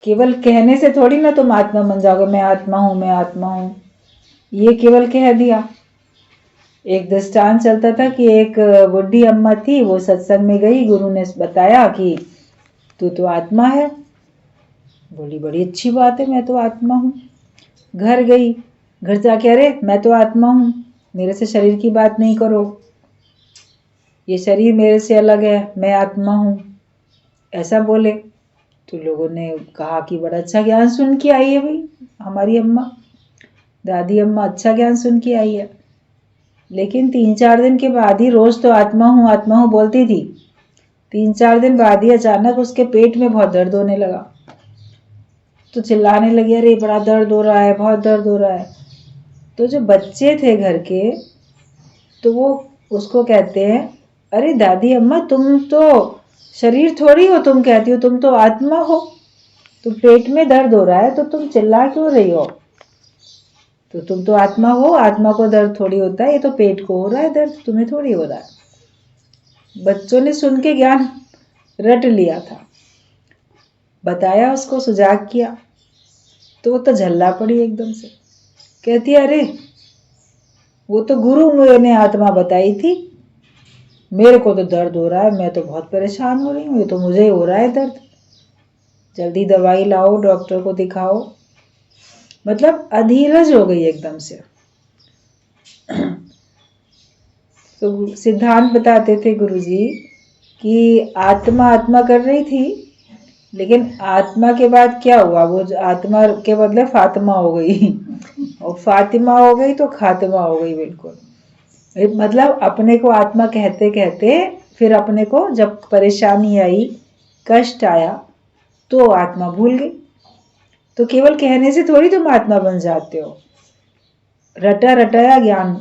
केवल कहने से थोड़ी ना तुम आत्मा बन जाओगे, मैं आत्मा हूँ मैं आत्मा हूँ। ये केवल कह दिया। एक दृष्टांत चलता था कि एक बुढ़ी अम्मा थी, वो सत्संग में गई, गुरु ने बताया कि तू तो आत्मा है। बोली बड़ी अच्छी बात है, मैं तो आत्मा हूँ। घर गई, घर जाके अरे मैं तो आत्मा हूँ, मेरे से शरीर की बात नहीं करो, ये शरीर मेरे से अलग है, मैं आत्मा हूँ, ऐसा बोले। तो लोगों ने कहा कि बड़ा अच्छा ज्ञान सुन के आई है भाई हमारी अम्मा, दादी अम्मा, अच्छा ज्ञान सुन के आई है। लेकिन 3-4 दिन के बाद ही, रोज तो आत्मा हूँ बोलती थी, 3-4 दिन बाद ही अचानक उसके पेट में बहुत दर्द होने लगा। तो चिल्लाने लगी, अरे बड़ा दर्द हो रहा है, बहुत दर्द हो रहा है। तो जो बच्चे थे घर के, तो वो उसको कहते हैं, अरे दादी अम्मा तुम तो शरीर थोड़ी हो, तुम कहती हो तुम तो आत्मा हो, तो पेट में दर्द हो रहा है तो तुम चिल्ला क्यों रही हो? तो तुम तो आत्मा हो, आत्मा को दर्द थोड़ी होता है, ये तो पेट को हो रहा है दर्द, तुम्हें थोड़ी हो रहा है। बच्चों ने सुन के ज्ञान रट लिया था, बताया उसको, सुजाग किया, तो वो तो झल्ला पड़ी एकदम से। कहती है अरे वो तो गुरु ने आत्मा बताई थी, मेरे को तो दर्द हो रहा है, मैं तो बहुत परेशान हो रही हूँ, ये तो मुझे ही हो रहा है दर्द, जल्दी दवाई लाओ, डॉक्टर को दिखाओ। मतलब अधीरज हो गई एकदम से। तो सिद्धांत बताते थे गुरुजी कि आत्मा आत्मा कर रही थी, लेकिन आत्मा के बाद क्या हुआ, वो आत्मा के बदले फातिमा हो गई और फातिमा हो गई तो खातिमा हो गई बिल्कुल। मतलब अपने को आत्मा कहते कहते फिर अपने को जब परेशानी आई, कष्ट आया, तो आत्मा भूल गई। तो केवल कहने से थोड़ी तुम आत्मा बन जाते हो, रटा रटाया ज्ञान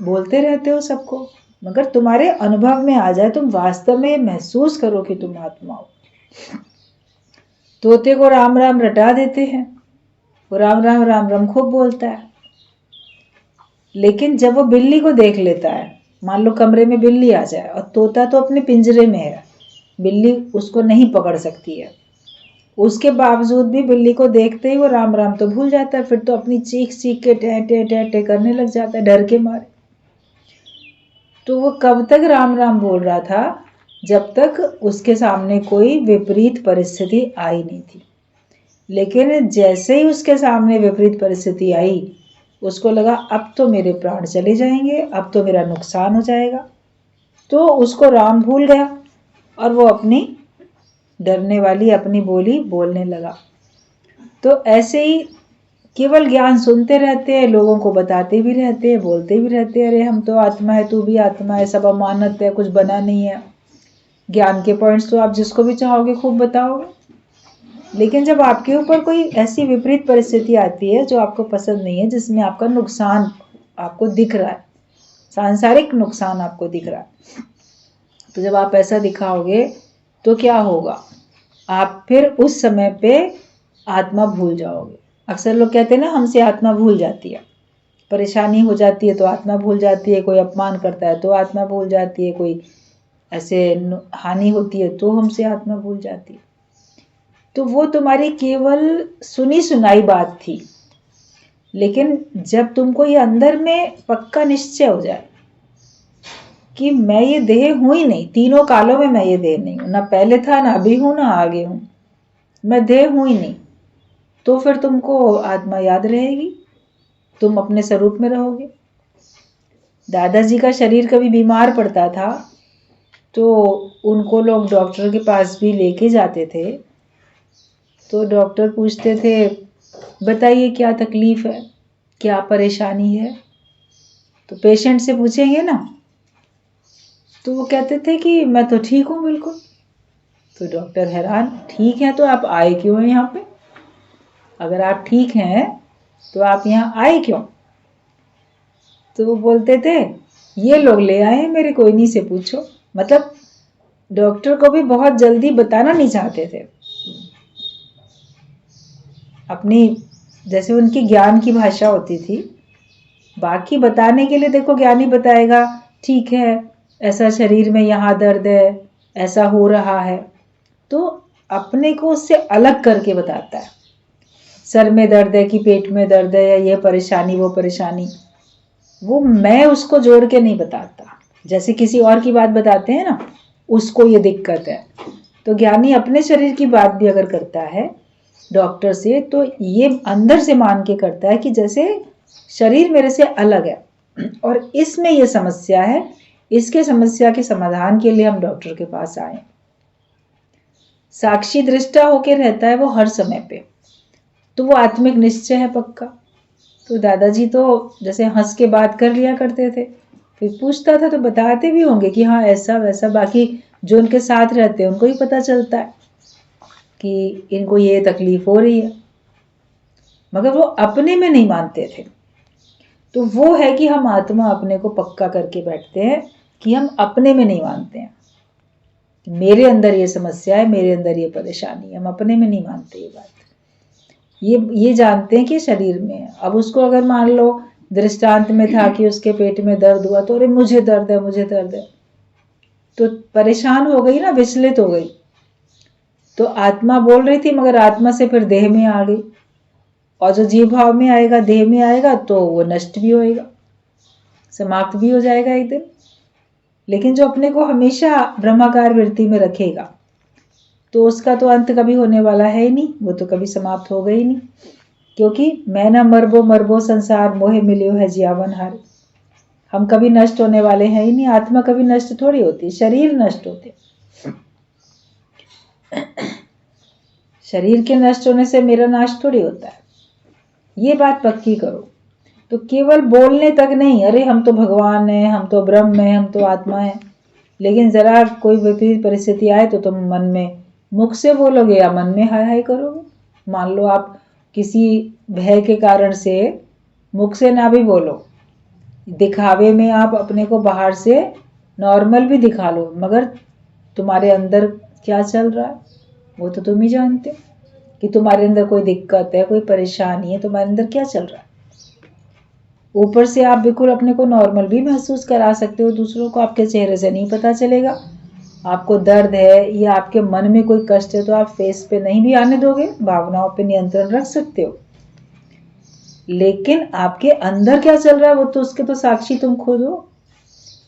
बोलते रहते हो सबको, मगर तुम्हारे अनुभव में आ जाए, तुम वास्तव में महसूस करो कि तुम आत्मा हो। तोते को राम राम रटा देते हैं, वो राम राम राम राम खूब बोलता है, लेकिन जब वो बिल्ली को देख लेता है, मान लो कमरे में बिल्ली आ जाए और तोता तो अपने पिंजरे में है, बिल्ली उसको नहीं पकड़ सकती है, उसके बावजूद भी बिल्ली को देखते ही वो राम राम तो भूल जाता है, फिर तो अपनी चीख चीख के टे टे टे टे करने लग जाता है डर के मारे। तो वो कब तक राम राम बोल रहा था, जब तक उसके सामने कोई विपरीत परिस्थिति आई नहीं थी। लेकिन जैसे ही उसके सामने विपरीत परिस्थिति आई, उसको लगा अब तो मेरे प्राण चले जाएंगे, अब तो मेरा नुकसान हो जाएगा, तो उसको राम भूल गया और वो अपनी डरने वाली अपनी बोली बोलने लगा। तो ऐसे ही केवल ज्ञान सुनते रहते हैं, लोगों को बताते भी रहते हैं, बोलते भी रहते हैं, अरे हम तो आत्मा है, तू भी आत्मा है, सब अमानत है, कुछ बना नहीं है। ज्ञान के पॉइंट्स तो आप जिसको भी चाहोगे खूब बताओगे, लेकिन जब आपके ऊपर कोई ऐसी विपरीत परिस्थिति आती है जो आपको पसंद नहीं है, जिसमें आपका नुकसान आपको दिख रहा है, सांसारिक नुकसान आपको दिख रहा है, तो जब आप ऐसा दिखाओगे तो क्या होगा, आप फिर उस समय पे आत्मा भूल जाओगे। अक्सर लोग कहते हैं ना, हमसे आत्मा भूल जाती है, परेशानी हो जाती है तो आत्मा भूल जाती है, कोई अपमान करता है तो आत्मा भूल जाती है, कोई ऐसे हानि होती है तो हमसे आत्मा भूल जाती है। तो वो तुम्हारी केवल सुनी सुनाई बात थी, लेकिन जब तुमको ये अंदर में पक्का निश्चय हो जाए कि मैं ये देह हूं ही नहीं, तीनों कालों में मैं ये देह नहीं हूं, ना पहले था, ना अभी हूं, ना आगे हूं, मैं देह हूं ही नहीं, तो फिर तुमको आत्मा याद रहेगी, तुम अपने स्वरूप में रहोगे। दादाजी का शरीर कभी बीमार पड़ता था तो उनको लोग डॉक्टर के पास भी लेके जाते थे, तो डॉक्टर पूछते थे बताइए क्या तकलीफ है, क्या परेशानी है, तो पेशेंट से पूछेंगे ना, तो वो कहते थे कि मैं तो ठीक हूँ बिल्कुल। तो डॉक्टर हैरान, ठीक है तो आप आए क्यों हैं यहाँ पे, अगर आप ठीक हैं तो आप यहाँ आए क्यों? तो वो बोलते थे ये लोग ले आए हैं मेरे को, इन्हीं से पूछो। मतलब डॉक्टर को भी बहुत जल्दी बताना नहीं चाहते थे अपनी, जैसे उनकी ज्ञान की भाषा होती थी, बाकी बताने के लिए देखो ज्ञानी बताएगा ठीक है ऐसा शरीर में यहाँ दर्द है, ऐसा हो रहा है, तो अपने को उससे अलग करके बताता है। सर में दर्द है कि पेट में दर्द है या ये परेशानी वो परेशानी, वो मैं उसको जोड़ के नहीं बताता। जैसे किसी और की बात बताते हैं ना, उसको ये दिक्कत है, तो ज्ञानी अपने शरीर की बात भी अगर करता है डॉक्टर से, तो ये अंदर से मान के करता है कि जैसे शरीर मेरे से अलग है और इसमें ये समस्या है, इसके समस्या के समाधान के लिए हम डॉक्टर के पास आए। साक्षी दृष्टा होकर रहता है वो हर समय पे, तो वो आत्मिक निश्चय है पक्का। तो दादाजी तो जैसे हंस के बात कर लिया करते थे, फिर पूछता था तो बताते भी होंगे कि हाँ ऐसा वैसा, बाकी जो उनके साथ रहते हैं उनको ही पता चलता है कि इनको ये तकलीफ हो रही है, मगर वो अपने में नहीं मानते थे। तो वो है कि हम आत्मा अपने को पक्का करके बैठते हैं कि हम अपने में नहीं मानते हैं, मेरे अंदर ये समस्या है, मेरे अंदर ये परेशानी है, हम अपने में नहीं मानते ये बात। ये जानते हैं कि शरीर में है। अब उसको अगर मान लो दृष्टांत में था कि उसके पेट में दर्द हुआ तो अरे मुझे दर्द है, मुझे दर्द है, तो परेशान हो गई ना, विचलित हो गई। तो आत्मा बोल रही थी मगर आत्मा से फिर देह में आ गई, और जो जीव भाव में आएगा, देह में आएगा, तो वो नष्ट भी होएगा, समाप्त भी हो जाएगा एक दिन। लेकिन जो अपने को हमेशा ब्रह्माकार वृत्ति में रखेगा तो उसका तो अंत कभी होने वाला है ही नहीं, वो तो कभी समाप्त होगा ही नहीं, क्योंकि मैं न मरबो मरबो संसार मोहे मिलियो है जियावन हार। हम कभी नष्ट होने वाले हैं ही नहीं, आत्मा कभी नष्ट थोड़ी होती, शरीर नष्ट होते। शरीर के नष्ट होने से मेरा नाश थोड़ी होता है, ये बात पक्की करो। तो केवल बोलने तक नहीं, अरे हम तो भगवान हैं, हम तो ब्रह्म हैं, हम तो आत्मा हैं, लेकिन जरा कोई विपरीत परिस्थिति आए तो तुम मन में मुख से बोलोगे या मन में हाय हाय करोगे। मान लो आप किसी भय के कारण से मुख से ना भी बोलो, दिखावे में आप अपने को बाहर से नॉर्मल भी दिखा लो, मगर तुम्हारे अंदर क्या चल रहा है वो तो तुम ही जानते कि तुम्हारे अंदर कोई दिक्कत है, कोई परेशानी है, तुम्हारे अंदर क्या चल रहा है। ऊपर से आप बिल्कुल अपने को नॉर्मल भी महसूस करा सकते हो, दूसरों को आपके चेहरे से नहीं पता चलेगा। आपको दर्द है या आपके मन में कोई कष्ट है तो आप फेस पे नहीं भी आने दोगे, भावनाओं पे नियंत्रण रख सकते हो, लेकिन आपके अंदर क्या चल रहा है वो तो उसके तो साक्षी तुम खुद हो।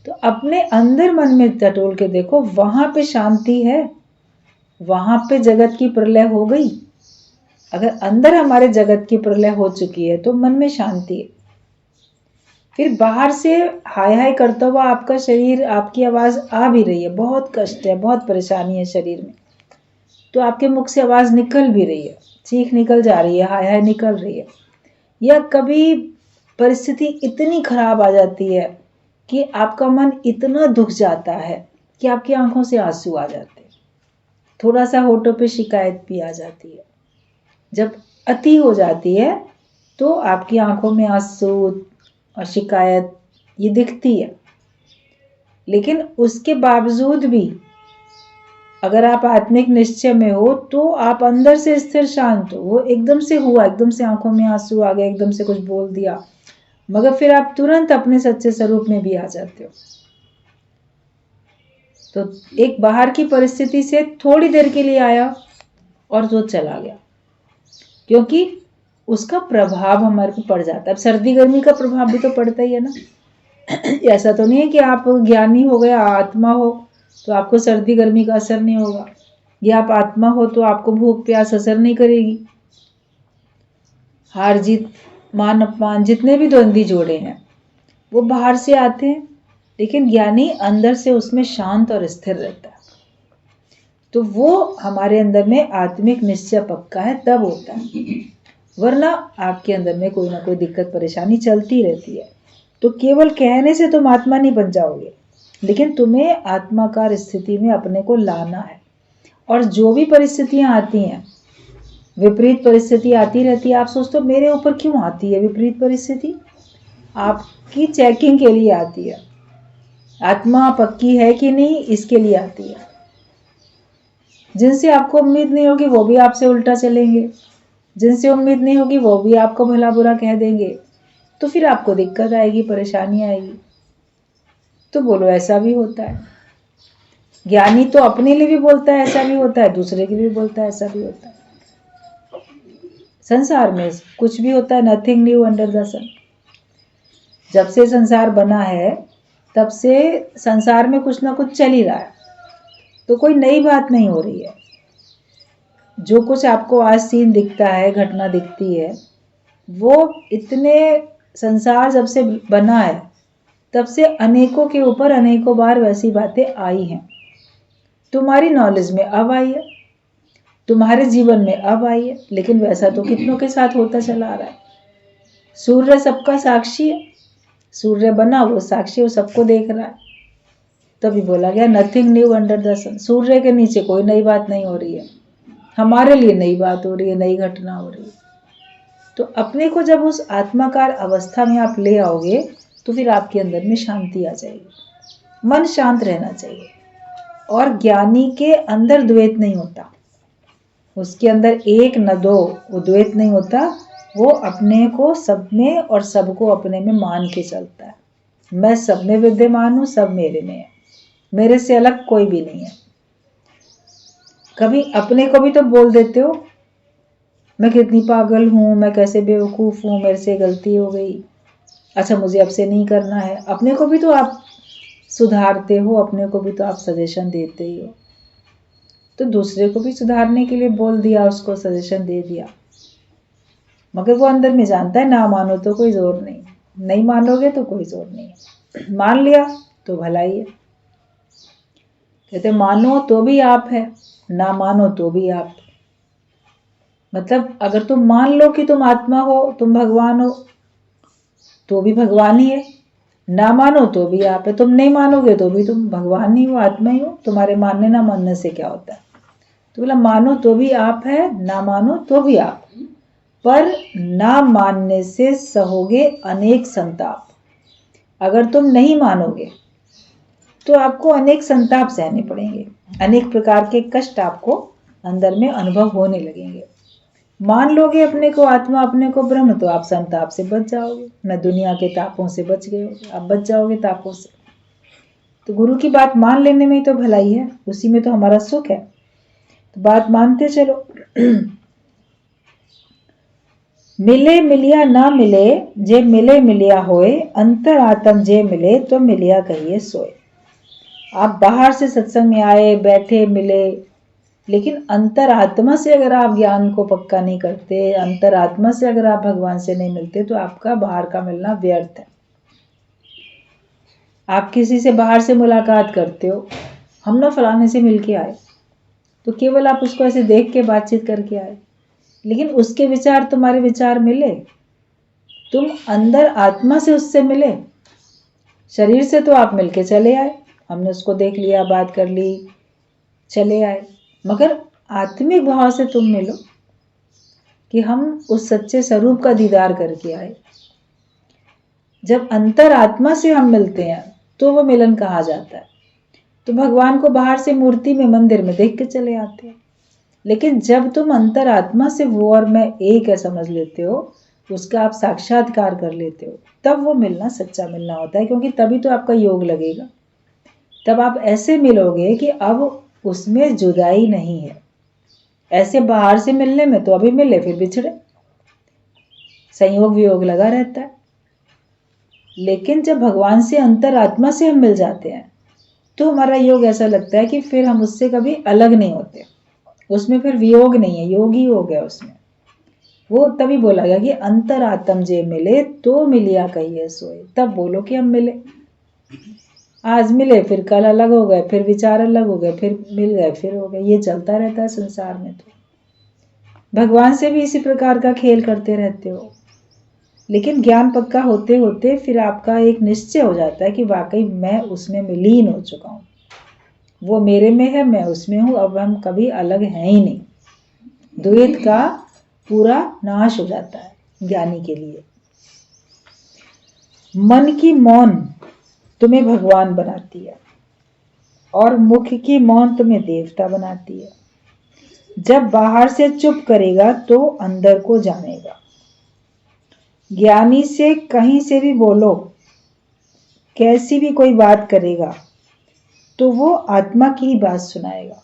तो अपने अंदर मन में टटोल के देखो, वहां पे शांति है, वहां पे जगत की प्रलय हो गई। अगर अंदर हमारे जगत की प्रलय हो चुकी है तो मन में शांति है। फिर बाहर से हाय हाय करता हुआ आपका शरीर, आपकी आवाज आ भी रही है, बहुत कष्ट है, बहुत परेशानी है शरीर में, तो आपके मुख से आवाज निकल भी रही है, चीख निकल जा रही है, हाय हाय निकल रही है। या कभी परिस्थिति इतनी खराब आ जाती है कि आपका मन इतना दुख जाता है कि आपकी आंखों से आंसू आ जाते हैं, थोड़ा सा होठों पे शिकायत भी आ जाती है। जब अति हो जाती है तो आपकी आंखों में आंसू और शिकायत ये दिखती है, लेकिन उसके बावजूद भी अगर आप आत्मिक निश्चय में हो तो आप अंदर से स्थिर शांत हो। वो एकदम से हुआ, एकदम से आंखों में आंसू आ गए, एकदम से कुछ बोल दिया, मगर फिर आप तुरंत अपने सच्चे स्वरूप में भी आ जाते हो। तो एक बाहर की परिस्थिति से थोड़ी देर के लिए आया और वो चला गया, क्योंकि उसका प्रभाव हमारे पे पड़ जाता है। अब सर्दी गर्मी का प्रभाव भी तो पड़ता ही है ना। ऐसा तो नहीं है कि आप ज्ञानी हो गया, आत्मा हो तो आपको सर्दी गर्मी का असर नहीं होगा, या आप आत्मा हो तो आपको भूख प्यास असर नहीं करेगी। हार जीत, मान अपमान, जितने भी द्वंद्वी जोड़े हैं वो बाहर से आते हैं, लेकिन ज्ञानी अंदर से उसमें शांत और स्थिर रहता है। तो वो हमारे अंदर में आत्मिक निश्चय पक्का है तब होता है, वरना आपके अंदर में कोई ना कोई दिक्कत परेशानी चलती रहती है। तो केवल कहने से तुम आत्मा नहीं बन जाओगे, लेकिन तुम्हें आत्माकार स्थिति में अपने को लाना है। और जो भी परिस्थितियां आती हैं, विपरीत परिस्थिति आती रहती है, आप सोचते हो मेरे ऊपर क्यों आती है विपरीत परिस्थिति, आपकी चेकिंग के लिए आती है। आत्मा पक्की है कि नहीं इसके लिए आती है। जिनसे आपको उम्मीद नहीं होगी वो भी आपसे उल्टा चलेंगे, जिनसे उम्मीद नहीं होगी वो भी आपको भला बुरा कह देंगे, तो फिर आपको दिक्कत आएगी, परेशानी आएगी। तो बोलो ऐसा भी होता है। ज्ञानी तो अपने लिए भी बोलता है ऐसा भी होता है, दूसरे के लिए भी बोलता है ऐसा भी होता है। संसार में कुछ भी होता है, नथिंग न्यू अंडर द सन। जब से संसार बना है तब से संसार में कुछ ना कुछ चल ही रहा है, तो कोई नई बात नहीं हो रही है। जो कुछ आपको आज सीन दिखता है, घटना दिखती है, वो इतने संसार जब से बना है तब से अनेकों के ऊपर अनेकों बार वैसी बातें आई हैं। तुम्हारी नॉलेज में अब आई है, तुम्हारे जीवन में अब आई है, लेकिन वैसा तो कितनों के साथ होता चला आ रहा है। सूर्य सबका साक्षी है, सूर्य बना वो साक्षी, वो सबको देख रहा है। तभी बोला गया नथिंग न्यू अंडर द सन। सूर्य के नीचे कोई नई बात नहीं हो रही है, हमारे लिए नई बात हो रही है, नई घटना हो रही है। तो अपने को जब उस आत्माकार अवस्था में आप ले आओगे तो फिर आपके अंदर में शांति आ जाएगी, मन शांत रहना चाहिए। और ज्ञानी के अंदर द्वैत नहीं होता, उसके अंदर एक न दो, वो द्वैत नहीं होता। वो अपने को सब में और सबको अपने में मान के चलता है। मैं सब में विद्यमान हूँ, सब मेरे में है, मेरे से अलग कोई भी नहीं है। कभी अपने को भी तो बोल देते हो, मैं कितनी पागल हूँ, मैं कैसे बेवकूफ़ हूँ, मेरे से गलती हो गई, अच्छा मुझे अब से नहीं करना है। अपने को भी तो आप सुधारते हो, अपने को भी तो आप सजेशन देते ही हो। तो दूसरे को भी सुधारने के लिए बोल दिया, उसको सजेशन दे दिया, मगर वो अंदर में जानता है ना मानो तो कोई जोर नहीं, नहीं मानोगे तो कोई जोर नहीं है, मान लिया तो भलाई है। कहते मानो तो भी आप है, ना मानो तो भी आप। मतलब अगर तुम मान लो कि तुम आत्मा हो, तुम भगवान हो, तो भी भगवान ही है, ना मानो तो भी आप है। तुम नहीं मानोगे तो भी तुम भगवान ही हो, आत्मा ही हो। तुम्हारे मानने ना मानने से क्या होता है? तो बोला मानो तो भी आप है, ना मानो तो भी आप, पर ना मानने से सहोगे अनेक संताप। अगर तुम नहीं मानोगे तो आपको अनेक संताप सहने पड़ेंगे, अनेक प्रकार के कष्ट आपको अंदर में अनुभव होने लगेंगे। मान लोगे अपने को आत्मा, अपने को ब्रह्म, तो आप संताप से बच जाओगे, न दुनिया के तापों से बच गए हो, आप बच जाओगे तापों से। तो गुरु की बात मान लेने में ही तो भलाई है, उसी में तो हमारा सुख है। तो बात मानते चलो। मिले मिलिया ना मिले, जे मिले मिलिया होए, अंतर आत्म जे मिले तो मिलिया कहिए सोए। आप बाहर से सत्संग में आए, बैठे, मिले, लेकिन अंतर आत्मा से अगर आप ज्ञान को पक्का नहीं करते, अंतर आत्मा से अगर आप भगवान से नहीं मिलते, तो आपका बाहर का मिलना व्यर्थ है। आप किसी से बाहर से मुलाकात करते हो, हम ना फलाने से मिल के आए, तो केवल आप उसको ऐसे देख के बातचीत करके आए, लेकिन उसके विचार तुम्हारे विचार मिले, तुम अंदर आत्मा से उससे मिले। शरीर से तो आप मिलके चले आए, हमने उसको देख लिया, बात कर ली, चले आए, मगर आत्मिक भाव से तुम मिलो कि हम उस सच्चे स्वरूप का दीदार करके आए। जब अंतर आत्मा से हम मिलते हैं तो वो मिलन कहा जाता है। तो भगवान को बाहर से मूर्ति में, मंदिर में देख के चले आते हैं, लेकिन जब तुम अंतर आत्मा से वो और मैं एक है समझ लेते हो, उसका आप साक्षात्कार कर लेते हो, तब वो मिलना सच्चा मिलना होता है। क्योंकि तभी तो आपका योग लगेगा, तब आप ऐसे मिलोगे कि अब उसमें जुदाई नहीं है। ऐसे बाहर से मिलने में तो अभी मिले फिर बिछड़े, संयोग वियोग लगा रहता है। लेकिन जब भगवान से अंतर आत्मा से हम मिल जाते हैं तो हमारा योग ऐसा लगता है कि फिर हम उससे कभी अलग नहीं होते, उसमें फिर वियोग नहीं है, योग ही हो गया उसमें। वो तभी बोला गया कि अंतर आत्म जे मिले तो मिलिया कहिए सोए। तब बोलो कि हम मिले। आज मिले फिर कल अलग हो गए, फिर विचार अलग हो गए, फिर मिल गए फिर हो गए, ये चलता रहता है संसार में। तो भगवान से भी इसी प्रकार का खेल करते रहते हो। लेकिन ज्ञान पक्का होते होते फिर आपका एक निश्चय हो जाता है कि वाकई मैं उसमें विलीन हो चुका हूँ, वो मेरे में है, मैं उसमें हूँ, अब हम कभी अलग हैं ही नहीं। द्वैत का पूरा नाश हो जाता है ज्ञानी के लिए। मन की मौन तुम्हें भगवान बनाती है और मुख की मौन तुम्हें देवता बनाती है। जब बाहर से चुप करेगा तो अंदर को जानेगा। ज्ञानी से कहीं से भी बोलो, कैसी भी कोई बात करेगा तो वो आत्मा की ही बात सुनाएगा।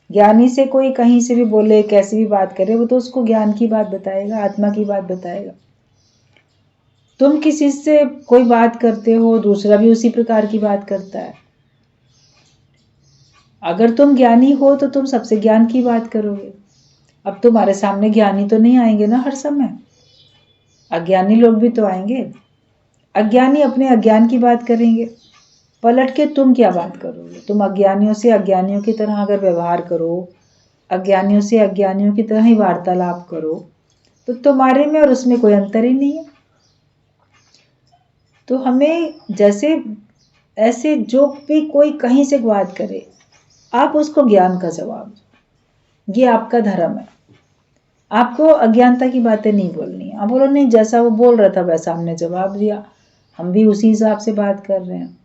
ज्ञानी से कोई कहीं से भी बोले, कैसी भी बात करे, वो तो उसको ज्ञान की बात बताएगा, आत्मा की बात बताएगा। तुम किसी से कोई बात करते हो, दूसरा भी उसी प्रकार की बात करता है। अगर तुम ज्ञानी हो तो तुम सबसे ज्ञान की बात करोगे। अब तुम्हारे सामने ज्ञानी तो नहीं आएंगे ना हर समय, अज्ञानी लोग भी तो आएंगे। अज्ञानी अपने अज्ञान की बात करेंगे, पलट के तुम क्या बात करोगे? तुम अज्ञानियों से अज्ञानियों की तरह अगर व्यवहार करो, अज्ञानियों से अज्ञानियों की तरह ही वार्तालाप करो, तो तुम्हारे में और उसमें कोई अंतर ही नहीं है। तो हमें जैसे ऐसे जो भी कोई कहीं से बात करे, आप उसको ज्ञान का जवाब दो। ये आपका धर्म है। आपको अज्ञानता की बातें नहीं बोलनी है। आप बोलो नहीं, जैसा वो बोल रहा था वैसा हमने जवाब दिया, हम भी उसी हिसाब से बात कर रहे हैं।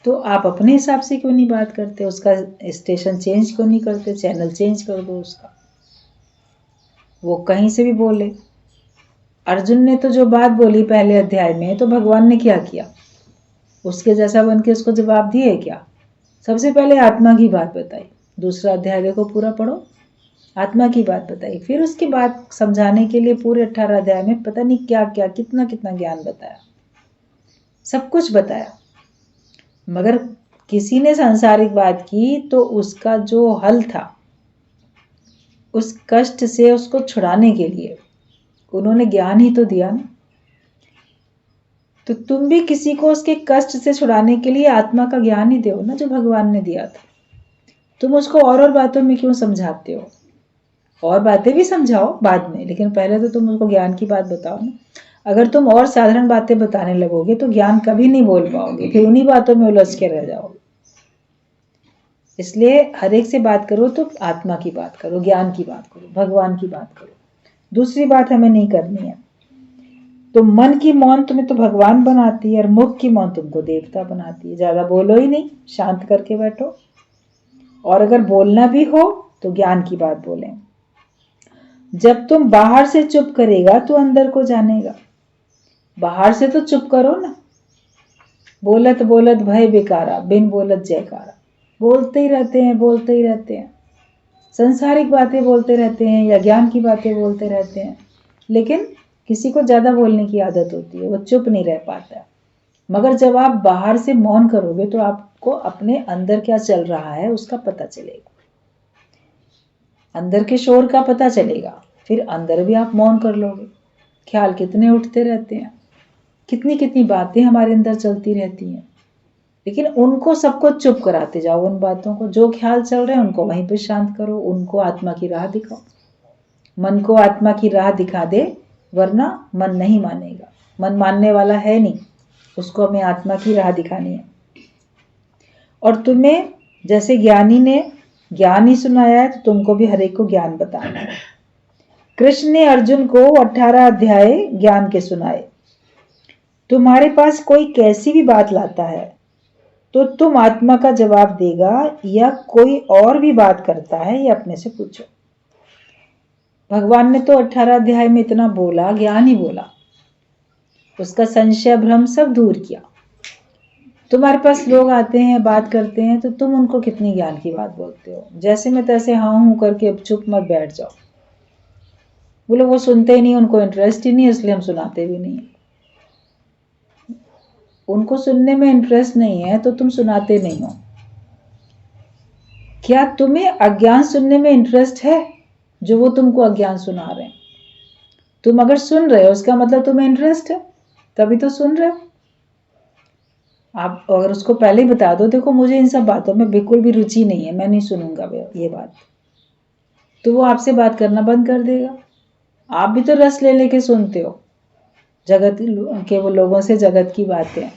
तो आप अपने हिसाब से क्यों नहीं बात करते? उसका स्टेशन चेंज क्यों नहीं करते? चैनल चेंज कर दो उसका, वो कहीं से भी बोले। अर्जुन ने तो जो बात बोली पहले अध्याय में, तो भगवान ने क्या किया? उसके जैसा बन के उसको जवाब दिए क्या? सबसे पहले आत्मा की बात बताई। दूसरा अध्याय देखो, पूरा पढ़ो, आत्मा की बात बताई। फिर उसकी बात समझाने के लिए पूरे 18 अध्याय में पता नहीं क्या क्या, कितना कितना ज्ञान बताया, सब कुछ बताया। मगर किसी ने सांसारिक बात की तो उसका जो हल था, उस कष्ट से उसको छुड़ाने के लिए उन्होंने ज्ञान ही तो दिया ना। तो तुम भी किसी को उसके कष्ट से छुड़ाने के लिए आत्मा का ज्ञान ही दो ना, जो भगवान ने दिया था। तुम उसको और बातों में क्यों समझाते हो? और बातें भी समझाओ बाद में, लेकिन पहले तो तुम उसको ज्ञान की बात बताओ ना। अगर तुम और साधारण बातें बताने लगोगे तो ज्ञान कभी नहीं बोल पाओगे, फिर उन्हीं बातों में उलझ के रह जाओगे। इसलिए हर एक से बात करो तो आत्मा की बात करो, ज्ञान की बात करो, भगवान की बात करो। दूसरी बात हमें नहीं करनी है। तो मन की मौन तुम्हें तो भगवान बनाती है, और मुख की मौन तुमको देवता बनाती है। ज्यादा बोलो ही नहीं, शांत करके बैठो। और अगर बोलना भी हो तो ज्ञान की बात बोलें। जब तुम बाहर से चुप करेगा तो अंदर को जानेगा। बाहर से तो चुप करो ना। बोलत बोलत भय बेकारा, बिन बोलत जयकारा। बोलते ही रहते हैं, बोलते ही रहते हैं, संसारिक बातें बोलते रहते हैं या ज्ञान की बातें बोलते रहते हैं। लेकिन किसी को ज्यादा बोलने की आदत होती है, वो चुप नहीं रह पाता। मगर जब आप बाहर से मौन करोगे तो आपको अपने अंदर क्या चल रहा है उसका पता चलेगा, अंदर के शोर का पता चलेगा। फिर अंदर भी आप मौन कर लोगे। ख्याल कितने उठते रहते हैं, कितनी कितनी बातें हमारे अंदर चलती रहती हैं, लेकिन उनको सबको चुप कराते जाओ। उन बातों को, जो ख्याल चल रहे हैं उनको वहीं पे शांत करो, उनको आत्मा की राह दिखाओ। मन को आत्मा की राह दिखा दे, वरना मन नहीं मानेगा। मन मानने वाला है नहीं, उसको हमें आत्मा की राह दिखानी है। और तुम्हें जैसे ज्ञानी ने ज्ञान ही सुनाया है, तो तुमको भी हर एक को ज्ञान बताना है। कृष्ण ने अर्जुन को 18 अध्याय ज्ञान के सुनाए। तुम्हारे पास कोई कैसी भी बात लाता है तो तुम आत्मा का जवाब देगा या कोई और भी बात करता है, ये अपने से पूछो। भगवान ने तो 18 अध्याय में इतना बोला, ज्ञान ही बोला, उसका संशय भ्रम सब दूर किया। तुम्हारे पास लोग आते हैं, बात करते हैं, तो तुम उनको कितनी ज्ञान की बात बोलते हो? जैसे में तैसे हाँ हूं करके अब चुप मत बैठ जाओ। बोले वो सुनते ही नहीं, उनको इंटरेस्ट ही नहीं, इसलिए हम सुनाते भी नहीं। उनको सुनने में इंटरेस्ट नहीं है तो तुम सुनाते नहीं हो। क्या तुम्हें अज्ञान सुनने में इंटरेस्ट है, जो वो तुमको अज्ञान सुना रहे हैं? तुम अगर सुन रहे हो उसका मतलब तुम्हें इंटरेस्ट है, तभी तो सुन रहे हो। आप अगर उसको पहले ही बता दो, देखो मुझे इन सब बातों में बिल्कुल भी रुचि नहीं है, मैं नहीं सुनूंगा ये बात, तो वो आपसे बात करना बंद कर देगा। आप भी तो रस ले लेके सुनते हो जगत के वो लोगों से जगत की बातें,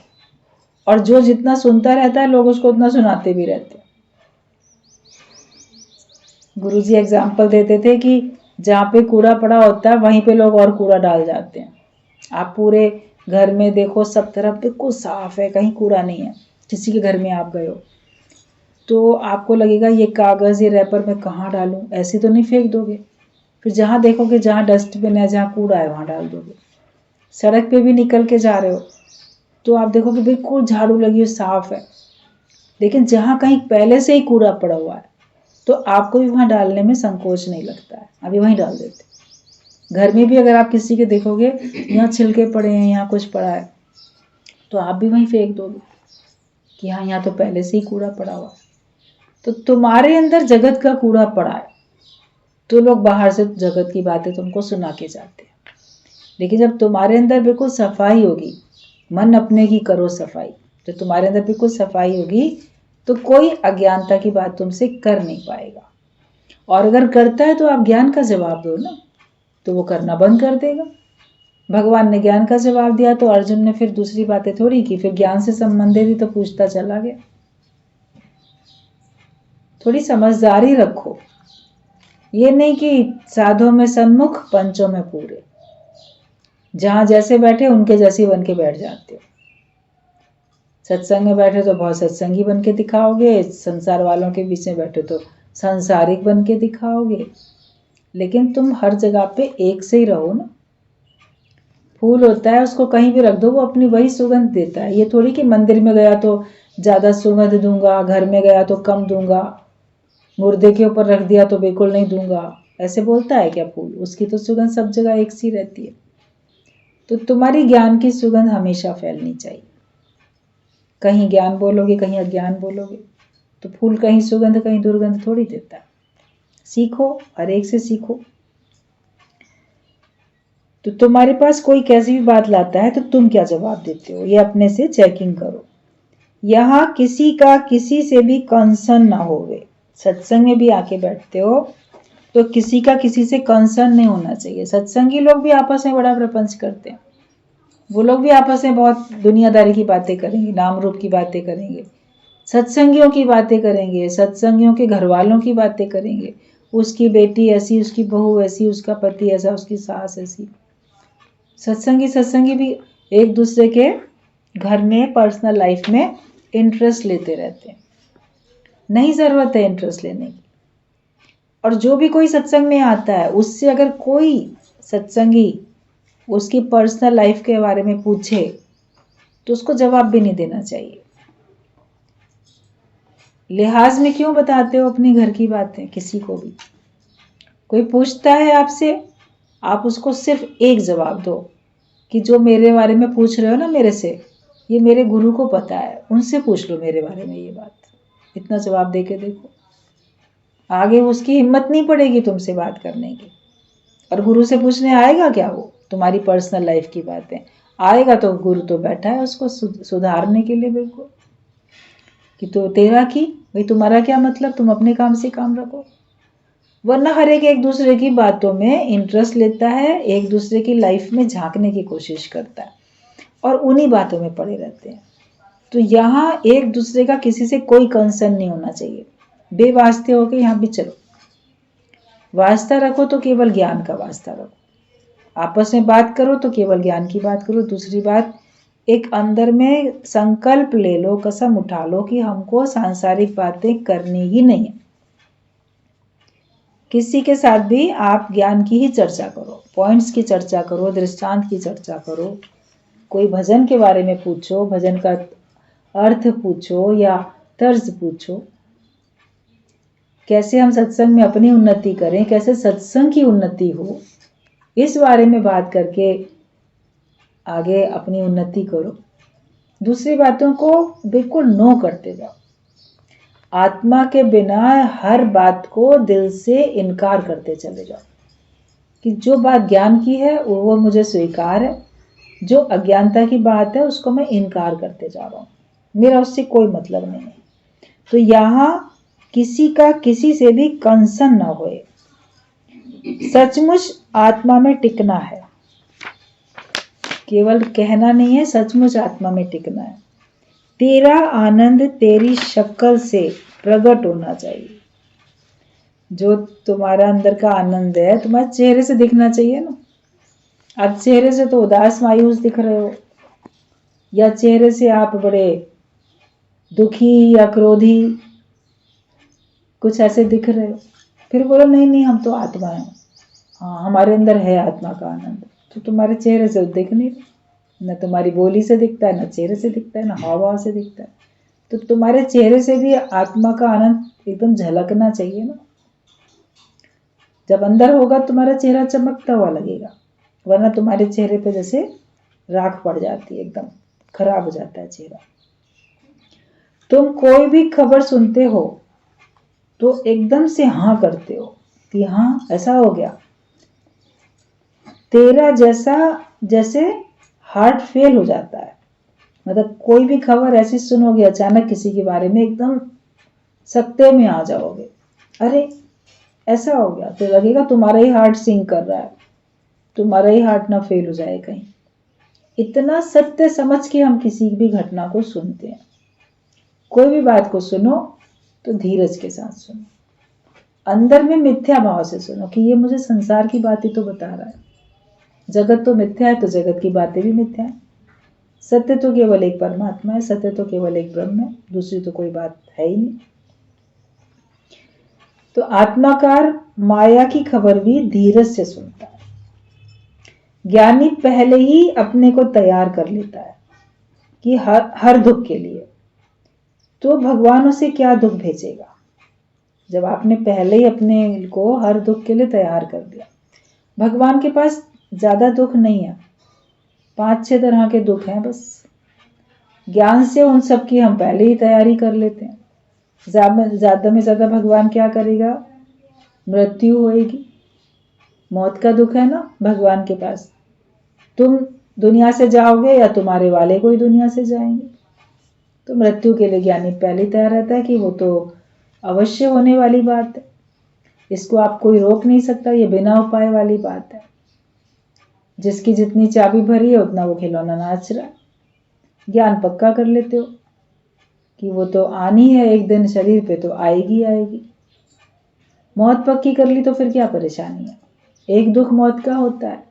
और जो जितना सुनता रहता है लोग उसको उतना सुनाते भी रहते हैं। गुरुजी एग्जाम्पल देते थे कि जहाँ पे कूड़ा पड़ा होता है वहीं पे लोग और कूड़ा डाल जाते हैं। आप पूरे घर में देखो, सब तरफ बिल्कुल साफ है, कहीं कूड़ा नहीं है। किसी के घर में आप गए हो तो आपको लगेगा ये कागज़, ये रैपर मैं कहाँ डालूं, ऐसे तो नहीं फेंक दोगे। फिर जहाँ देखोगे जहाँ डस्टबिन है, जहाँ कूड़ा है, वहाँ डाल दोगे। सड़क पे भी निकल के जा रहे हो तो आप देखोगे बिल्कुल झाड़ू लगी हुई, साफ है, लेकिन जहाँ कहीं पहले से ही कूड़ा पड़ा हुआ है तो आपको भी वहाँ डालने में संकोच नहीं लगता है, अभी वहीं डाल देते। घर में भी अगर आप किसी के देखोगे यहाँ छिलके पड़े हैं, यहाँ कुछ पड़ा है, तो आप भी वहीं फेंक दोगे कि हाँ यहाँ तो पहले से ही कूड़ा पड़ा हुआ है। तो तुम्हारे अंदर जगत का कूड़ा पड़ा है, तो लोग बाहर से जगत की बातें तुमको सुना के जाते हैं। लेकिन जब तुम्हारे अंदर बिल्कुल सफाई होगी, मन अपने की करो सफाई, जब तुम्हारे अंदर बिल्कुल सफाई होगी तो कोई अज्ञानता की बात तुमसे कर नहीं पाएगा। और अगर करता है तो आप ज्ञान का जवाब दो ना, तो वो करना बंद कर देगा। भगवान ने ज्ञान का जवाब दिया तो अर्जुन ने फिर दूसरी बातें थोड़ी की, फिर ज्ञान से संबंधित ही तो पूछता चला गया। थोड़ी समझदारी रखो, ये नहीं कि साधों में सन्मुख पंचों में पूरे, जहां जैसे बैठे उनके जैसे बन के बैठ जाते हो। सत्संग में बैठे तो बहुत सत्संगी बन के दिखाओगे, संसार वालों के बीच में बैठे तो सांसारिक बन के दिखाओगे। लेकिन तुम हर जगह पे एक से ही रहो ना। फूल होता है उसको कहीं भी रख दो, वो अपनी वही सुगंध देता है। ये थोड़ी कि मंदिर में गया तो ज्यादा सुगंध दूंगा, घर में गया तो कम दूंगा, मुर्दे के ऊपर रख दिया तो बिल्कुल नहीं दूंगा, ऐसे बोलता है क्या फूल? उसकी तो सुगंध सब जगह एक सी रहती है। तो तुम्हारी ज्ञान की सुगंध हमेशा फैलनी चाहिए। कहीं ज्ञान बोलोगे, कहीं अज्ञान बोलोगे, तो फूल कहीं सुगंध कहीं दुर्गंध थोड़ी देता है। सीखो, हर एक से सीखो। तो तुम्हारे पास कोई कैसी भी बात लाता है तो तुम क्या जवाब देते हो, ये अपने से चेकिंग करो। यहाँ किसी का किसी से भी कंसर्न ना होवे। सत्संग में भी आके बैठते हो तो किसी का किसी से कंसर्न नहीं होना चाहिए। सत्संगी लोग भी आपस में बड़ा प्रपंच करते हैं, वो लोग भी आपस में बहुत दुनियादारी की बातें करेंगे, नाम रूप की बातें करेंगे, सत्संगियों की बातें करेंगे, सत्संगियों के घर वालों की बातें करेंगे। उसकी बेटी ऐसी, उसकी बहू ऐसी, उसका पति ऐसा, उसकी सास ऐसी। सत्संगी भी एक दूसरे के घर में, पर्सनल लाइफ में इंटरेस्ट लेते रहते हैं। नहीं जरूरत है इंटरेस्ट लेने की। और जो भी कोई सत्संग में आता है उससे अगर कोई सत्संगी उसकी पर्सनल लाइफ के बारे में पूछे तो उसको जवाब भी नहीं देना चाहिए। लिहाज में क्यों बताते हो अपनी घर की बातें किसी को भी? कोई पूछता है आपसे, आप उसको सिर्फ एक जवाब दो कि जो मेरे बारे में पूछ रहे हो ना मेरे से, ये मेरे गुरु को पता है, उनसे पूछ लो मेरे बारे में ये बात। इतना जवाब दे के देखो, आगे उसकी हिम्मत नहीं पड़ेगी तुमसे बात करने की। और गुरु से पूछने आएगा क्या वो तुम्हारी पर्सनल लाइफ की बातें? आएगा तो गुरु तो बैठा है उसको सुधारने के लिए, बिल्कुल कि तो तेरा की भाई, तुम्हारा क्या मतलब, तुम अपने काम से काम रखो। वरना हर एक दूसरे की बातों में इंटरेस्ट लेता है, एक दूसरे की लाइफ में झांकने की कोशिश करता है और उन्हीं बातों में पड़े रहते हैं। तो यहाँ एक दूसरे का किसी से कोई कंसर्न नहीं होना चाहिए। बेवास्ते होके यहाँ भी चलो, वास्ता रखो तो केवल ज्ञान का वास्ता रखो। आपस में बात करो तो केवल ज्ञान की बात करो। दूसरी बात, एक अंदर में संकल्प ले लो, कसम उठा लो कि हमको सांसारिक बातें करनी ही नहीं है। किसी के साथ भी आप ज्ञान की ही चर्चा करो, पॉइंट्स की चर्चा करो, दृष्टांत की चर्चा करो। कोई भजन के बारे में पूछो, भजन का अर्थ पूछो या तर्ज पूछो, कैसे हम सत्संग में अपनी उन्नति करें, कैसे सत्संग की उन्नति हो, इस बारे में बात करके आगे अपनी उन्नति करो। दूसरी बातों को बिल्कुल नो करते जाओ। आत्मा के बिना हर बात को दिल से इनकार करते चले जाओ कि जो बात ज्ञान की है वो मुझे स्वीकार है, जो अज्ञानता की बात है उसको मैं इनकार करते जा रहा हूँ, मेरा उससे कोई मतलब नहीं है। तो यहाँ किसी का किसी से भी कंसर्न ना होए। सचमुच आत्मा में टिकना है, केवल कहना नहीं है, सचमुच आत्मा में टिकना है। तेरा आनंद तेरी शक्ल से प्रकट होना चाहिए। जो तुम्हारा अंदर का आनंद है तुम्हारे चेहरे से दिखना चाहिए ना। आप चेहरे से तो उदास मायूस दिख रहे हो, या चेहरे से आप बड़े दुखी या क्रोधी कुछ ऐसे दिख रहे हो, फिर बोलो नहीं नहीं हम तो आत्मा है, हाँ हमारे अंदर है आत्मा का आनंद। तो तुम्हारे चेहरे से दिख नहीं, न तुम्हारी बोली से दिखता है, न चेहरे से दिखता है, न हाव भाव से दिखता है। तो तुम्हारे चेहरे से भी आत्मा का आनंद एकदम झलकना चाहिए ना। जब अंदर होगा तुम्हारा चेहरा चमकता हुआ लगेगा, वरना तुम्हारे चेहरे पे जैसे राख पड़ जाती है, एकदम खराब हो जाता है चेहरा। तुम कोई भी खबर सुनते हो तो एकदम से हाँ करते हो कि हाँ ऐसा हो गया। तेरा जैसा जैसे हार्ट फेल हो जाता है, मतलब कोई भी खबर ऐसी सुनोगे अचानक किसी के बारे में, एकदम सकते में आ जाओगे, अरे ऐसा हो गया, तो लगेगा तुम्हारा ही हार्ट सिंक कर रहा है, तुम्हारा ही हार्ट ना फेल हो जाए कहीं। इतना सत्य समझ के हम किसी भी घटना को सुनते हैं। कोई भी बात को सुनो तो धीरज के साथ सुनो, अंदर में मिथ्या भाव से सुनो कि ये मुझे संसार की बातें तो बता रहा है, जगत तो मिथ्या है तो जगत की बातें भी मिथ्या है। सत्य तो केवल एक परमात्मा है, सत्य तो केवल एक ब्रह्म है, दूसरी तो कोई बात है ही नहीं। तो आत्माकार माया की खबर भी धीरज से सुनता है। ज्ञानी पहले ही अपने को तैयार कर लेता है कि हर दुख के लिए, तो भगवान उसे क्या दुख भेजेगा जब आपने पहले ही अपने को हर दुख के लिए तैयार कर दिया। भगवान के पास ज्यादा दुख नहीं है, 5-6 तरह के दुख हैं बस। ज्ञान से उन सब की हम पहले ही तैयारी कर लेते हैं। ज्यादा में ज्यादा भगवान क्या करेगा, मृत्यु होएगी, मौत का दुख है ना भगवान के पास। तुम दुनिया से जाओगे या तुम्हारे वाले कोई दुनिया से जाएंगे, तो मृत्यु के लिए ज्ञानी पहले ही तैयार रहता है कि वो तो अवश्य होने वाली बात है, इसको आप कोई रोक नहीं सकता, ये बिना उपाय वाली बात है। जिसकी जितनी चाबी भरी है उतना वो खिलौना नाच रहा है। ज्ञान पक्का कर लेते हो कि वो तो आनी है एक दिन, शरीर पे तो आएगी आएगी। मौत पक्की कर ली तो फिर क्या परेशानी है। एक दुख मौत का होता है,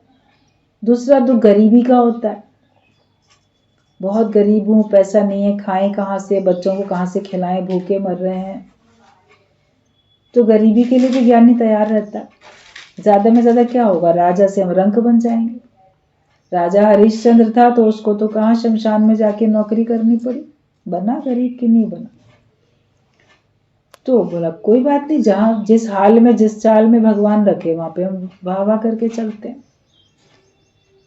दूसरा दुख गरीबी का होता है। बहुत गरीब हूं, पैसा नहीं है, खाएं कहाँ से, बच्चों को कहाँ से खिलाएं, भूखे मर रहे हैं। तो गरीबी के लिए भी ज्ञानी तैयार रहता है। ज्यादा में ज्यादा क्या होगा, राजा से हम रंक बन जाएंगे। राजा हरिश्चंद्र था तो उसको तो कहाँ शमशान में जाके नौकरी करनी पड़ी, बना गरीब की नहीं बना। तो बोला कोई बात नहीं, जहां जिस हाल में जिस चाल में भगवान रखे वहां पे हम वाह वाह करके चलते हैं।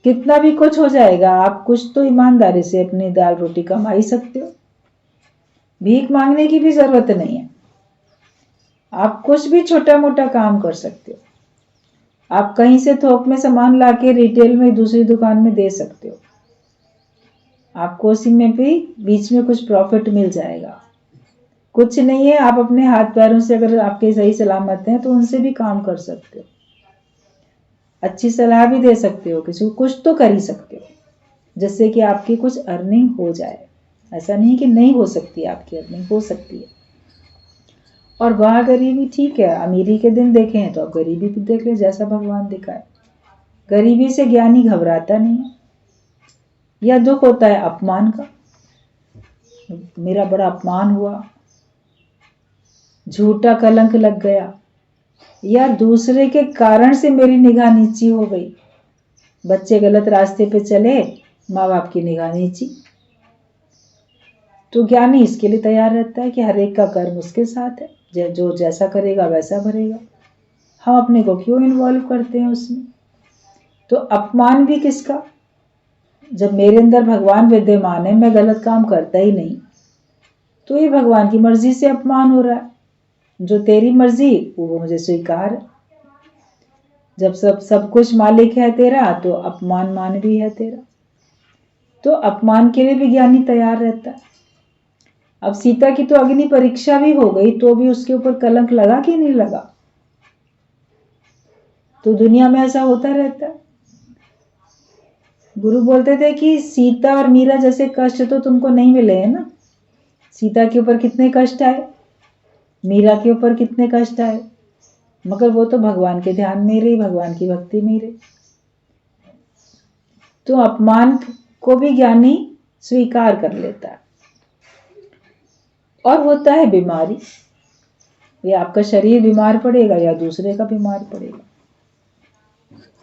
कितना भी कुछ हो जाएगा, आप कुछ तो ईमानदारी से अपनी दाल रोटी कमा ही सकते हो, भीख मांगने की भी जरूरत नहीं है। आप कुछ भी छोटा मोटा काम कर सकते हो। आप कहीं से थोक में सामान लाके रिटेल में दूसरी दुकान में दे सकते हो, आपको उसी में भी बीच में कुछ प्रॉफिट मिल जाएगा। कुछ नहीं है, आप अपने हाथ पैरों से अगर आपके सही सलामत हैं तो उनसे भी काम कर सकते हो, अच्छी सलाह भी दे सकते हो, किसी को कुछ तो कर ही सकते हो जिससे कि आपकी कुछ अर्निंग हो जाए। ऐसा नहीं कि नहीं हो सकती, आपकी अर्निंग हो सकती है। और वह गरीबी ठीक है, अमीरी के दिन देखे हैं तो अब गरीबी भी देख ले, जैसा भगवान दिखाए। गरीबी से ज्ञानी घबराता नहीं है। यह दुख होता है अपमान का, मेरा बड़ा अपमान हुआ, झूठा कलंक लग गया, या दूसरे के कारण से मेरी निगाह नीची हो गई। बच्चे गलत रास्ते पे चले, माँ बाप की निगाह नीची। तो ज्ञानी इसके लिए तैयार रहता है कि हर एक का कर्म उसके साथ है, जो जैसा करेगा वैसा भरेगा। हम अपने को क्यों इन्वॉल्व करते हैं उसमें। तो अपमान भी किसका, जब मेरे अंदर भगवान विद्यमान है, मैं गलत काम करता ही नहीं, तो ये भगवान की मर्जी से अपमान हो रहा है। जो तेरी मर्जी वो मुझे स्वीकार है। जब सब कुछ मालिक है तेरा, तो अपमान मान भी है तेरा। तो अपमान के लिए भी ज्ञानी तैयार रहता है। अब सीता की तो अग्नि परीक्षा भी हो गई, तो भी उसके ऊपर कलंक लगा कि नहीं लगा। तो दुनिया में ऐसा होता रहता है। गुरु बोलते थे कि सीता और मीरा जैसे कष्ट तो तुमको नहीं मिले हैं ना। सीता के ऊपर कितने कष्ट आए, मीरा के ऊपर कितने कष्ट आए, मगर वो तो भगवान के ध्यान में ही रही, भगवान की भक्ति में ही रही। तो अपमान को भी ज्ञानी स्वीकार कर लेता है। और होता है बीमारी, ये आपका शरीर बीमार पड़ेगा या दूसरे का बीमार पड़ेगा,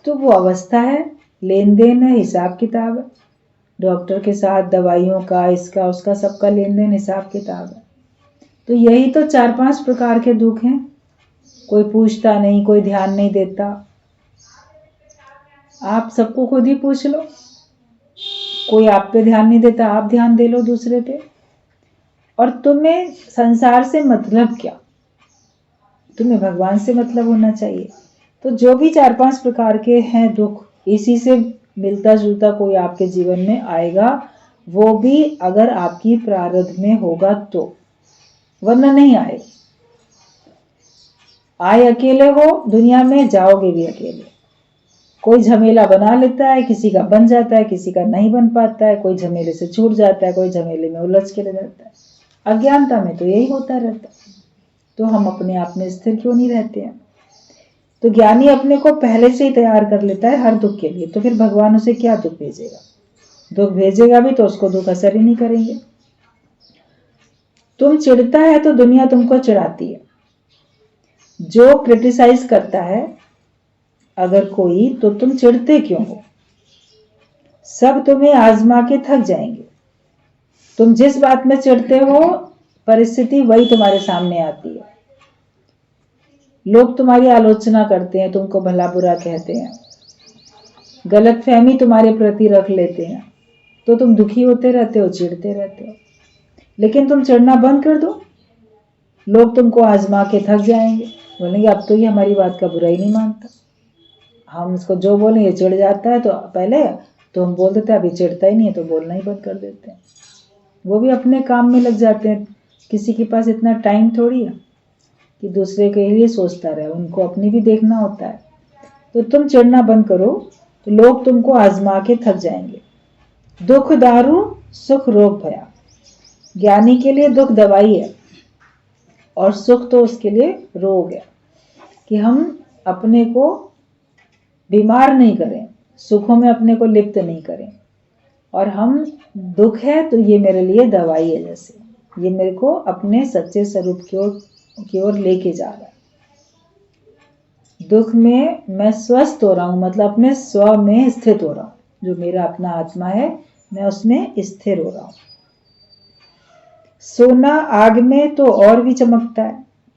तो वो अवस्था है, लेन देन है, हिसाब किताब है। डॉक्टर के साथ दवाइयों का, इसका उसका सबका लेन देन हिसाब किताब है। तो यही तो 4-5 प्रकार के दुख हैं। कोई पूछता नहीं, कोई ध्यान नहीं देता। आप सबको खुद ही पूछ लो, कोई आप पे ध्यान नहीं देता, आप ध्यान दे लो दूसरे पे। और तुम्हें संसार से मतलब क्या, तुम्हें भगवान से मतलब होना चाहिए। तो जो भी 4-5 प्रकार के हैं दुख, इसी से मिलता जुलता कोई आपके जीवन में आएगा, वो भी अगर आपकी प्रारब्ध में होगा तो, वरना नहीं आए। आए अकेले हो दुनिया में, जाओगे भी अकेले। कोई झमेला बना लेता है, किसी का बन जाता है, किसी का नहीं बन पाता है, कोई झमेले से छूट जाता है, कोई झमेले में उलझ के रह जाता है। अज्ञानता में तो यही होता रहता है। तो हम अपने आप में स्थिर क्यों नहीं रहते हैं। तो ज्ञानी अपने को पहले से ही तैयार कर लेता है हर दुख के लिए। तो फिर भगवान उसे क्या दुख भेजेगा, दुख भेजेगा भी तो उसको दुख असर ही नहीं करेंगे। तुम चिढ़ता है तो दुनिया तुमको चिढ़ाती है। जो क्रिटिसाइज करता है अगर कोई, तो तुम चिढ़ते क्यों हो। सब तुम्हें आजमा के थक जाएंगे। तुम जिस बात में चिढ़ते हो, परिस्थिति वही तुम्हारे सामने आती है। लोग तुम्हारी आलोचना करते हैं, तुमको भला बुरा कहते हैं, गलत फहमी तुम्हारे प्रति रख लेते हैं, तो तुम दुखी होते रहते हो, चिढ़ते रहते हो। लेकिन तुम चिढ़ना बंद कर दो, लोग तुमको आजमा के थक जाएंगे, बोलेंगे अब तो ये हमारी बात का बुरा ही नहीं मानता। हम इसको जो बोलें ये चिढ़ जाता है, तो पहले तो हम बोल देते हैं, अभी चिढ़ता ही नहीं है तो बोलना ही बंद कर देते हैं। वो भी अपने काम में लग जाते हैं। किसी के पास इतना टाइम थोड़ी है कि दूसरे के लिए सोचता रहे, उनको अपनी भी देखना होता है। तो तुम चिढ़ना बंद करो, तो लोग तुमको आजमा के थक जाएंगे। दुख दारू सुख रोग भया। ज्ञानी के लिए दुख दवाई है और सुख तो उसके लिए रोग है, कि हम अपने को बीमार नहीं करें, सुखों में अपने को लिप्त नहीं करें। और हम दुख है तो ये मेरे लिए दवाई है, जैसे ये मेरे को अपने सच्चे स्वरूप की ओर लेके जा रहा है। दुख में मैं स्वस्थ हो रहा हूँ, मतलब अपने स्व में स्थित हो रहा हूँ। जो मेरा अपना आत्मा है, मैं उसमें स्थिर हो रहा हूँ। सोना आग में तो और भी चमकता है,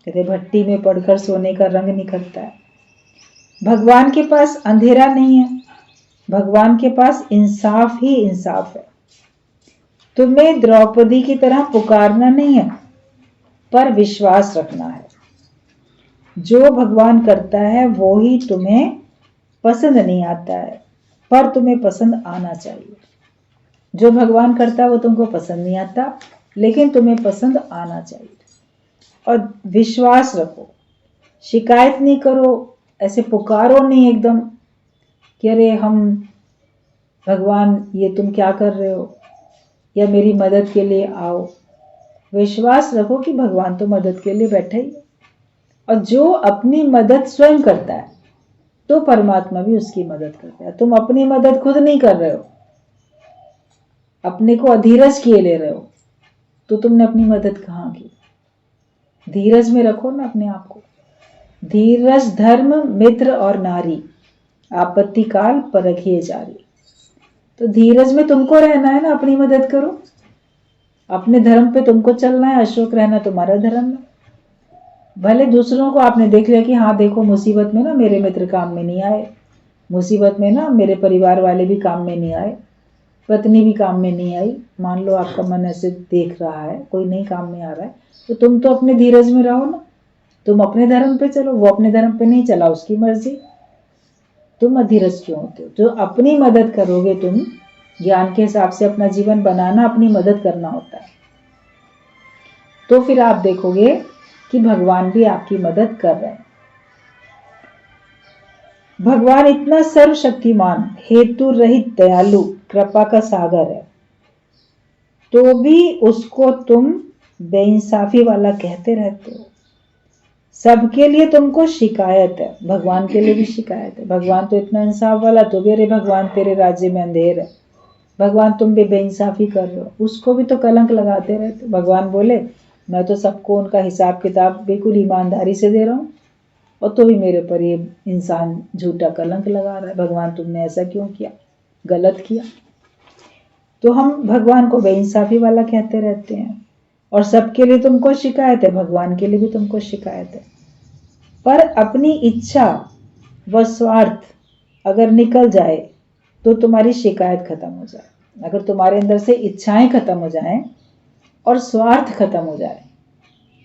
कहते भट्टी में पड़कर सोने का रंग निखरता है। भगवान के पास अंधेरा नहीं है, भगवान के पास इंसाफ ही इंसाफ है। तुम्हें द्रौपदी की तरह पुकारना नहीं है, पर विश्वास रखना है। जो भगवान करता है वो ही तुम्हें पसंद नहीं आता है, पर तुम्हें पसंद आना चाहिए। जो भगवान करता है वो तुमको पसंद नहीं आता, लेकिन तुम्हें पसंद आना चाहिए। और विश्वास रखो, शिकायत नहीं करो, ऐसे पुकारो नहीं एकदम कि अरे हम भगवान ये तुम क्या कर रहे हो, या मेरी मदद के लिए आओ। विश्वास रखो कि भगवान तो मदद के लिए बैठे ही। और जो अपनी मदद स्वयं करता है, तो परमात्मा भी उसकी मदद करता है। तुम अपनी मदद खुद नहीं कर रहे हो, अपने को अधीरज किए ले रहे हो, तो तुमने अपनी मदद कहाँ की। धीरज में रखो ना अपने आप को। धीरज धर्म मित्र और नारी, आपत्ति काल परखिए जारी। तो धीरज में तुमको रहना है ना, अपनी मदद करो। अपने धर्म पे तुमको चलना है, अशोक रहना तुम्हारा धर्म है। भले दूसरों को आपने देख लिया कि हाँ देखो मुसीबत में ना मेरे मित्र काम में नहीं आए, मुसीबत में ना मेरे परिवार वाले भी काम में नहीं आए, पत्नी भी काम में नहीं आई। मान लो आपका मन ऐसे देख रहा है, कोई नहीं काम में आ रहा है, तो तुम तो अपने धीरज में रहो ना। तुम अपने धर्म पे चलो, वो अपने धर्म पे नहीं चला, उसकी मर्जी। तुम अधीरज क्यों होते हो। जो अपनी मदद करोगे तुम, ज्ञान के हिसाब से अपना जीवन बनाना, अपनी मदद करना होता है, तो फिर आप देखोगे कि भगवान भी आपकी मदद कर रहे हैं। भगवान इतना सर्वशक्तिमान, हेतु रहित, दयालु, कृपा का सागर है, तो भी उसको तुम बेइंसाफी वाला कहते रहते हो। सबके लिए तुमको शिकायत है, भगवान के लिए भी शिकायत है। भगवान तो इतना इंसाफ वाला, तो भी अरे भगवान तेरे राज्य में अंधेर है, भगवान तुम भी बेइंसाफी कर रहे हो, उसको भी तो कलंक लगाते रहते। भगवान बोले मैं तो सबको उनका हिसाब किताब बिल्कुल ईमानदारी से दे रहा हूँ, और तो भी मेरे पर ये इंसान झूठा कलंक लगा रहा है। भगवान तुमने ऐसा क्यों किया, गलत किया। तो हम भगवान को बेइंसाफी वाला कहते रहते हैं, और सबके लिए तुमको शिकायत है, भगवान के लिए भी तुमको शिकायत है। पर अपनी इच्छा व स्वार्थ अगर निकल जाए तो तुम्हारी शिकायत खत्म हो जाए। अगर तुम्हारे अंदर से इच्छाएं खत्म हो जाएं और स्वार्थ खत्म हो जाए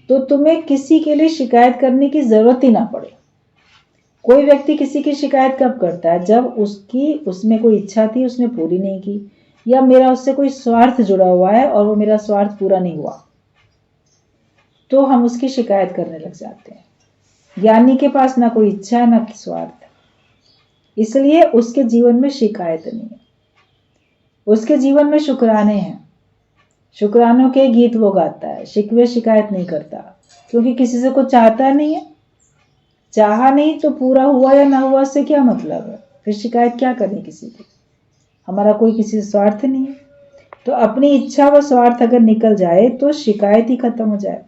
तो तुम्हें किसी के लिए शिकायत करने की जरूरत ही ना पड़े। कोई व्यक्ति किसी की शिकायत कब करता है? जब उसमें कोई इच्छा थी, उसने पूरी नहीं की, या मेरा उससे कोई स्वार्थ जुड़ा हुआ है और वो मेरा स्वार्थ पूरा नहीं हुआ, तो हम उसकी शिकायत करने लग जाते हैं। ज्ञानी के पास ना कोई इच्छा है ना स्वार्थ, इसलिए उसके जीवन में शिकायत नहीं है। उसके जीवन में शुक्राने हैं, शुक्रानों के गीत वो गाता है, शिकवे शिकायत नहीं करता, क्योंकि किसी से कुछ चाहता नहीं है। चाहा नहीं तो पूरा हुआ या ना हुआ उससे क्या मतलब है? फिर शिकायत क्या करनी किसी की? हमारा कोई किसी से स्वार्थ नहीं है। तो अपनी इच्छा व स्वार्थ अगर निकल जाए तो शिकायत ही खत्म हो जाए।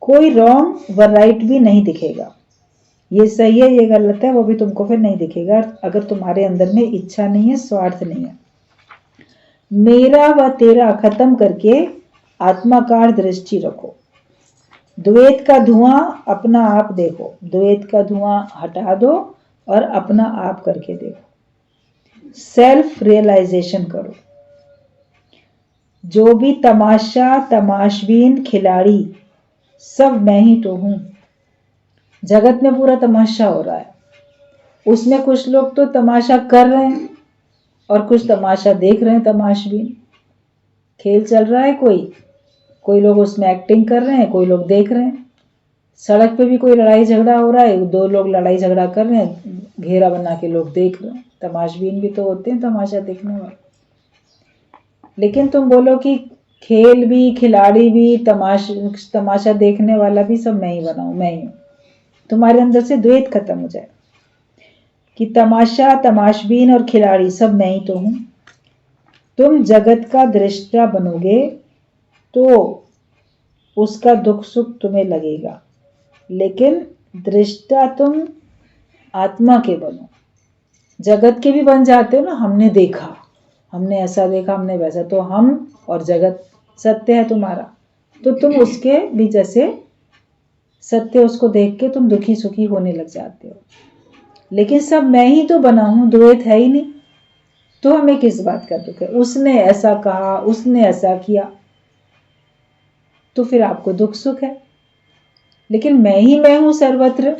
कोई रॉन्ग व राइट भी नहीं दिखेगा, ये सही है ये गलत है वो भी तुमको फिर नहीं दिखेगा, अगर तुम्हारे अंदर में इच्छा नहीं है, स्वार्थ नहीं है। मेरा व तेरा खत्म करके आत्माकार दृष्टि रखो। द्वैत का धुआं अपना आप देखो, द्वैत का धुआं हटा दो और अपना आप करके देखो। सेल्फ रियलाइजेशन करो। जो भी तमाशा, तमाशबीन, खिलाड़ी, सब मैं ही तो हूं। जगत में पूरा तमाशा हो रहा है, उसमें कुछ लोग तो तमाशा कर रहे हैं और कुछ तमाशा देख रहे हैं। तमाशबीन खेल चल रहा है, कोई लोग उसमें एक्टिंग कर रहे हैं, कोई लोग देख रहे हैं। सड़क पे भी कोई लड़ाई झगड़ा हो रहा है, दो लोग लड़ाई झगड़ा कर रहे हैं, घेरा बना के लोग देख रहे हैं। तमाशबीन भी तो होते हैं तमाशा देखने वाले। लेकिन तुम बोलो कि खेल भी, खिलाड़ी भी, तमाशा देखने वाला भी सब मैं ही बनाऊं, मैं ही हूं। तुम्हारे अंदर से द्वैत खत्म हो जाए कि तमाशा, तमाशबीन और खिलाड़ी सब मैं ही तो हूं। तुम जगत का दृष्टा बनोगे तो उसका दुख सुख तुम्हें लगेगा, लेकिन दृष्टा तुम आत्मा के बनो। जगत के भी बन जाते हो ना, हमने देखा, हमने ऐसा देखा, हमने वैसा, तो हम और जगत सत्य है तुम्हारा, तो तुम उसके भी जैसे सत्य उसको देख के तुम दुखी सुखी होने लग जाते हो। लेकिन सब मैं ही तो बना हूं, द्वैत है ही नहीं, तो हमें किस बात का दुख है? उसने ऐसा कहा, उसने ऐसा किया, तो फिर आपको दुख सुख है। लेकिन मैं ही मैं हूं सर्वत्र,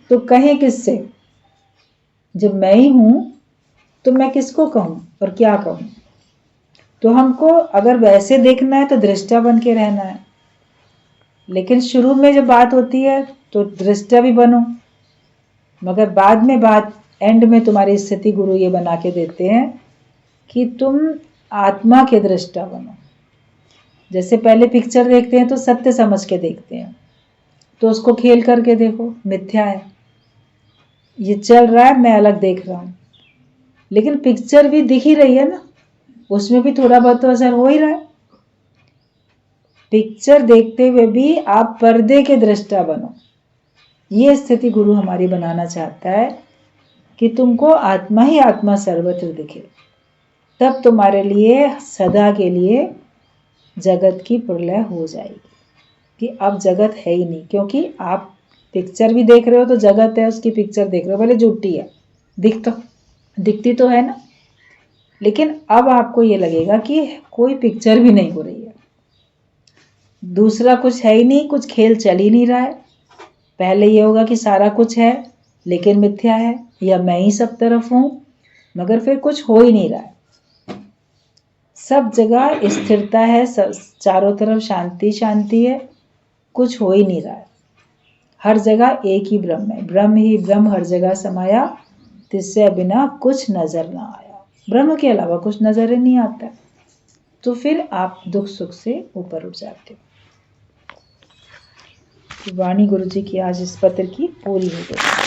तो कहें किससे? जब मैं ही हूं तो मैं किसको कहूं और क्या कहूं? तो हमको अगर वैसे देखना है तो दृष्टा बन के रहना है। लेकिन शुरू में जब बात होती है तो दृष्टा भी बनो, मगर बाद में बात एंड में तुम्हारी स्थिति गुरु ये बना के देते हैं कि तुम आत्मा के दृष्टा बनो। जैसे पहले पिक्चर देखते हैं तो सत्य समझ के देखते हैं, तो उसको खेल करके देखो, मिथ्या है, ये चल रहा है, मैं अलग देख रहा हूं। लेकिन पिक्चर भी दिख ही रही है ना, उसमें भी थोड़ा बहुत तो असर हो ही रहा है। पिक्चर देखते हुए भी आप पर्दे के दृष्टा बनो। ये स्थिति गुरु हमारी बनाना चाहता है कि तुमको आत्मा ही आत्मा सर्वत्र दिखे, तब तुम्हारे लिए सदा के लिए जगत की प्रलय हो जाएगी कि अब जगत है ही नहीं। क्योंकि आप पिक्चर भी देख रहे हो तो जगत है, उसकी पिक्चर देख रहे हो, भले झूठी है, दिखती तो है ना, लेकिन अब आपको ये लगेगा कि कोई पिक्चर भी नहीं हो रही है, दूसरा कुछ है ही नहीं, कुछ खेल चल ही नहीं रहा है। पहले ये होगा कि सारा कुछ है लेकिन मिथ्या है, या मैं ही सब तरफ हूं, मगर फिर कुछ हो ही नहीं रहा है। सब जगह स्थिरता है, चारों तरफ शांति शांति है, कुछ हो ही नहीं रहा है। हर जगह एक ही ब्रह्म है, ब्रह्म ही ब्रह्म हर जगह समाया, तिससे बिना कुछ नजर ना आया। ब्रह्म के अलावा कुछ नजर ही नहीं आता, तो फिर आप दुख सुख से ऊपर उठ जाते हो। वाणी गुरु जी की आज इस पत्र की पूरी हो गई।